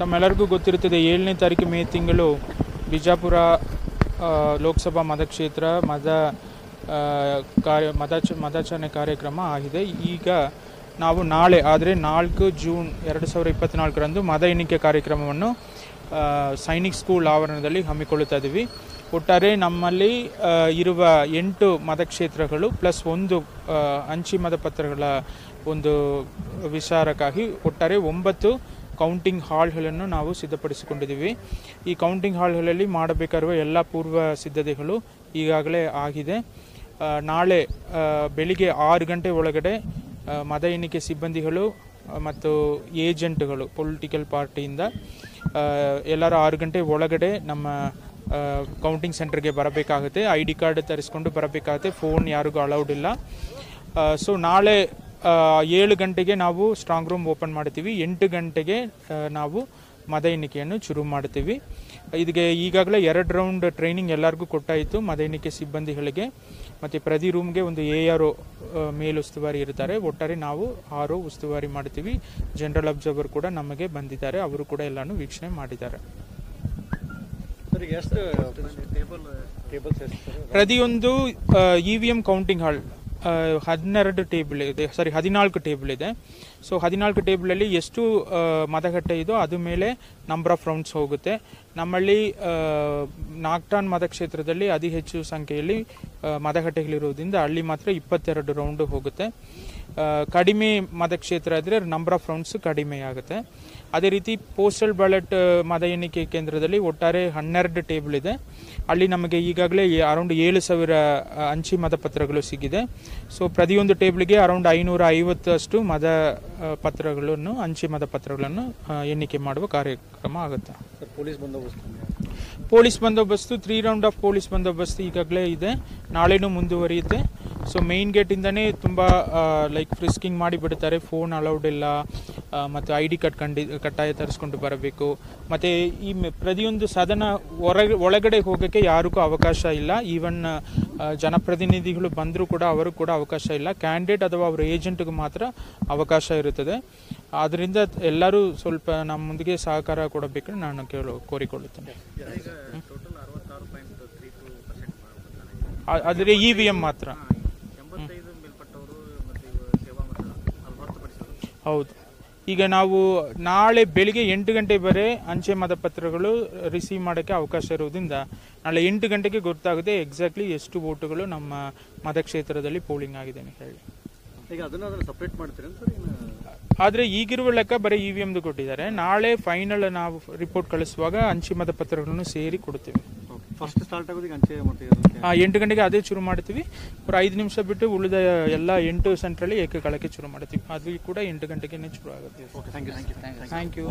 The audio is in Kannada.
ತಮ್ಮೆಲ್ಲರಿಗೂ ಗೊತ್ತಿರುತ್ತದೆ 7ನೇ ತಾರೀಕು ಮೇ ತಿಂಗಳು ಬಿಜಾಪುರ ಲೋಕಸಭಾ ಮತಕ್ಷೇತ್ರ ಮತಾಚರಣೆ ಕಾರ್ಯಕ್ರಮ ಆಗಿದೆ. ಈಗ ನಾವು ನಾಳೆ ಆದರೆ 4 ಜೂನ್ 2024ರಂದು ಮತ ಎಣಿಕೆ ಕಾರ್ಯಕ್ರಮವನ್ನು ಸೈನಿಕ್ ಸ್ಕೂಲ್ ಆವರಣದಲ್ಲಿ ಹಮ್ಮಿಕೊಳ್ಳುತ್ತಾ ಇದ್ದೀವಿ. ಒಟ್ಟಾರೆ ನಮ್ಮಲ್ಲಿ ಇರುವ 8 ಮತಕ್ಷೇತ್ರಗಳು ಪ್ಲಸ್ 1 ಅಂಚೆ ಮತಪತ್ರಗಳ ಒಂದು ವಿಚಾರಕ್ಕಾಗಿ ಒಟ್ಟಾರೆ 9 ಕೌಂಟಿಂಗ್ ಹಾಲ್ಗಳನ್ನು ನಾವು ಸಿದ್ಧಪಡಿಸಿಕೊಂಡಿದ್ದೀವಿ. ಈ ಕೌಂಟಿಂಗ್ ಹಾಲ್ಗಳಲ್ಲಿ ಮಾಡಬೇಕಾಗಿರುವ ಎಲ್ಲ ಪೂರ್ವ ಸಿದ್ಧತೆಗಳು ಈಗಾಗಲೇ ಆಗಿದೆ. ನಾಳೆ ಬೆಳಿಗ್ಗೆ 6 ಗಂಟೆ ಒಳಗಡೆ ಮತ ಎಣಿಕೆ ಸಿಬ್ಬಂದಿಗಳು ಮತ್ತು ಏಜೆಂಟ್ಗಳು ಪೊಲಿಟಿಕಲ್ ಪಾರ್ಟಿಯಿಂದ ಎಲ್ಲರೂ 6 ಗಂಟೆ ಒಳಗಡೆ ನಮ್ಮ ಕೌಂಟಿಂಗ್ ಸೆಂಟರ್ಗೆ ಬರಬೇಕಾಗುತ್ತೆ. ID ಕಾರ್ಡ್ ತರಿಸ್ಕೊಂಡು ಬರಬೇಕಾಗುತ್ತೆ. ಫೋನ್ ಯಾರಿಗೂ ಅಲೌಡ್ ಇಲ್ಲ. ಸೊ ನಾಳೆ 7 ಗಂಟೆಗೆ ನಾವು ಸ್ಟ್ರಾಂಗ್ ರೂಮ್ ಓಪನ್ ಮಾಡ್ತೀವಿ. 8 ಗಂಟೆಗೆ ನಾವು ಮತ ಎಣಿಕೆಯನ್ನು ಶುರು ಮಾಡ್ತೀವಿ. ಇದಕ್ಕೆ ಈಗಾಗಲೇ 2 ರೌಂಡ್ ಟ್ರೈನಿಂಗ್ ಎಲ್ಲರಿಗೂ ಕೊಟ್ಟಾಯಿತು ಮತ ಎಣಿಕೆ ಸಿಬ್ಬಂದಿಗಳಿಗೆ. ಮತ್ತು ಪ್ರತಿ ರೂಮ್ಗೆ ಒಂದು ARO ಮೇಲುಸ್ತುವಾರಿ ಇರ್ತಾರೆ. ಒಟ್ಟಾರೆ ನಾವು 6 ಉಸ್ತುವಾರಿ ಮಾಡ್ತೀವಿ. ಜನರಲ್ ಅಬ್ಸರ್ವರ್ ಕೂಡ ನಮಗೆ ಬಂದಿದ್ದಾರೆ. ಅವರು ಕೂಡ ಎಲ್ಲಾನು ವೀಕ್ಷಣೆ ಮಾಡಿದ್ದಾರೆ. ಪ್ರತಿಯೊಂದು EVM ಕೌಂಟಿಂಗ್ ಹಾಲ್ 14 ಟೇಬಲ್ ಇದೆ, 14 ಟೇಬಲ್ ಇದೆ. ಸೊ 14 ಟೇಬಲಲ್ಲಿ ಎಷ್ಟು ಮತಗಟ್ಟೆ ಇದೋ ಅದ್ರ ಮೇಲೆ ನಂಬರ್ ಆಫ್ ರೌಂಡ್ಸ್ ಹೋಗುತ್ತೆ. ನಮ್ಮಲ್ಲಿ ನಾಗ್ಟಾನ್ ಮತಕ್ಷೇತ್ರದಲ್ಲಿ ಅತಿ ಹೆಚ್ಚು ಸಂಖ್ಯೆಯಲ್ಲಿ ಮತಗಟ್ಟೆಗಳಿರೋದ್ರಿಂದ ಅಲ್ಲಿ ಮಾತ್ರ 22 ರೌಂಡ್ ಹೋಗುತ್ತೆ. ಕಡಿಮೆ ಮತಕ್ಷೇತ್ರ ಆದರೆ ನಂಬರ್ ಆಫ್ ರೌಂಡ್ಸ್ ಕಡಿಮೆ ಆಗುತ್ತೆ. ಅದೇ ರೀತಿ ಪೋಸ್ಟಲ್ ಬ್ಯಾಲೆಟ್ ಮತ ಎಣಿಕೆ ಕೇಂದ್ರದಲ್ಲಿ ಒಟ್ಟಾರೆ 12 ಟೇಬಲ್ ಇದೆ. ಅಲ್ಲಿ ನಮಗೆ ಈಗಾಗಲೇ ಅರೌಂಡ್ 7,000 ಅಂಚೆ ಮತಪತ್ರಗಳು ಸಿಗಿದೆ. ಸೊ ಪ್ರತಿಯೊಂದು ಟೇಬಲ್ಗೆ ಅರೌಂಡ್ 550 ಮತಪತ್ರಗಳನ್ನು ಅಂಚೆ ಮತಪತ್ರಗಳನ್ನು ಎಣಿಕೆ ಮಾಡುವ ಕಾರ್ಯಕ್ರಮ ಆಗುತ್ತೆ. Police bandobast 3 round of police bandobast ಈಗಾಗಲೇ ಇದೆ. ನಾಳೆನೂ ಮುಂದುವರಿಯುತ್ತೆ. ಸೊ ಮೇನ್ ಗೇಟಿಂದನೇ ತುಂಬ ಫ್ರಿಸ್ಕಿಂಗ್ ಮಾಡಿ ಬಿಡ್ತಾರೆ. ಫೋನ್ ಅಲೌಡ್ ಇಲ್ಲ. ಮತ್ತು ID ಕಾರ್ಡ್ ಕಡ್ಡಾಯ ತರಿಸ್ಕೊಂಡು ಬರಬೇಕು. ಮತ್ತು ಈ ಪ್ರತಿಯೊಂದು ಸದನ ಒಳಗಡೆ ಹೋಗೋಕ್ಕೆ ಯಾರಿಗೂ ಅವಕಾಶ ಇಲ್ಲ. ಈವನ್ ಜನಪ್ರತಿನಿಧಿಗಳು ಬಂದರೂ ಕೂಡ ಅವರು ಕೂಡ ಅವಕಾಶ ಇಲ್ಲ. ಕ್ಯಾಂಡಿಡೇಟ್ ಅಥವಾ ಅವರ ಏಜೆಂಟ್ಗೂ ಮಾತ್ರ ಅವಕಾಶ ಇರುತ್ತದೆ. ಆದ್ದರಿಂದ ಎಲ್ಲರೂ ಸ್ವಲ್ಪ ನಮ್ಮೊಂದಿಗೆ ಸಹಕಾರ ಕೊಡಬೇಕಂತ ನಾನು ಕೋರಿಕೊಳ್ಳುತ್ತೇನೆ. ಆದರೆ EVM ಮಾತ್ರ ಹೌದು. ಈಗ ನಾವು ನಾಳೆ ಬೆಳಿಗ್ಗೆ 8 ಗಂಟೆ ಬರೆ ಅಂಚೆ ಮತಪತ್ರಗಳು ರಿಸೀವ್ ಮಾಡೋಕ್ಕೆ ಅವಕಾಶ ಇರೋದ್ರಿಂದ ನಾಳೆ 8 ಗಂಟೆಗೆ ಗೊತ್ತಾಗುತ್ತೆ ಎಕ್ಸಾಕ್ಟ್ಲಿ ಎಷ್ಟು ವೋಟುಗಳು ನಮ್ಮ ಮತಕ್ಷೇತ್ರದಲ್ಲಿ ಪೋಲಿಂಗ್ ಆಗಿದೆ ಅಂತ ಹೇಳಿ. ಆದರೆ ಈಗಿರುವ ಲೆಕ್ಕ ಬರೀ EVMದು ಕೊಟ್ಟಿದ್ದಾರೆ. ನಾಳೆ ಫೈನಲ್ ನಾವು ರಿಪೋರ್ಟ್ ಕಳಿಸುವಾಗ ಅಂಚೆ ಮತಪತ್ರಗಳನ್ನು ಸೇರಿ ಕೊಡ್ತೀವಿ. ಫಸ್ಟ್ ಸ್ಟಾರ್ಟ್ ಆಗೋದಕ್ಕೆ ಅಂಚೆ 8 ಗಂಟೆಗೆ ಅದೇ ಶುರು ಮಾಡ್ತೀವಿ. ஒரு 5 ನಿಮಿಷ ಬಿಟ್ಟು ಉಳಿದ ಎಲ್ಲ 8 ಸೆಂಟ್ರಲ್ಲಿ ಏಕಕಾಲಕ್ಕೆ ಶುರು ಮಾಡ್ತೀವಿ. ಅದು ಕೂಡ 8 ಗಂಟೆಗೆ ಶುರು ಆಗುತ್ತೆ. Thank you.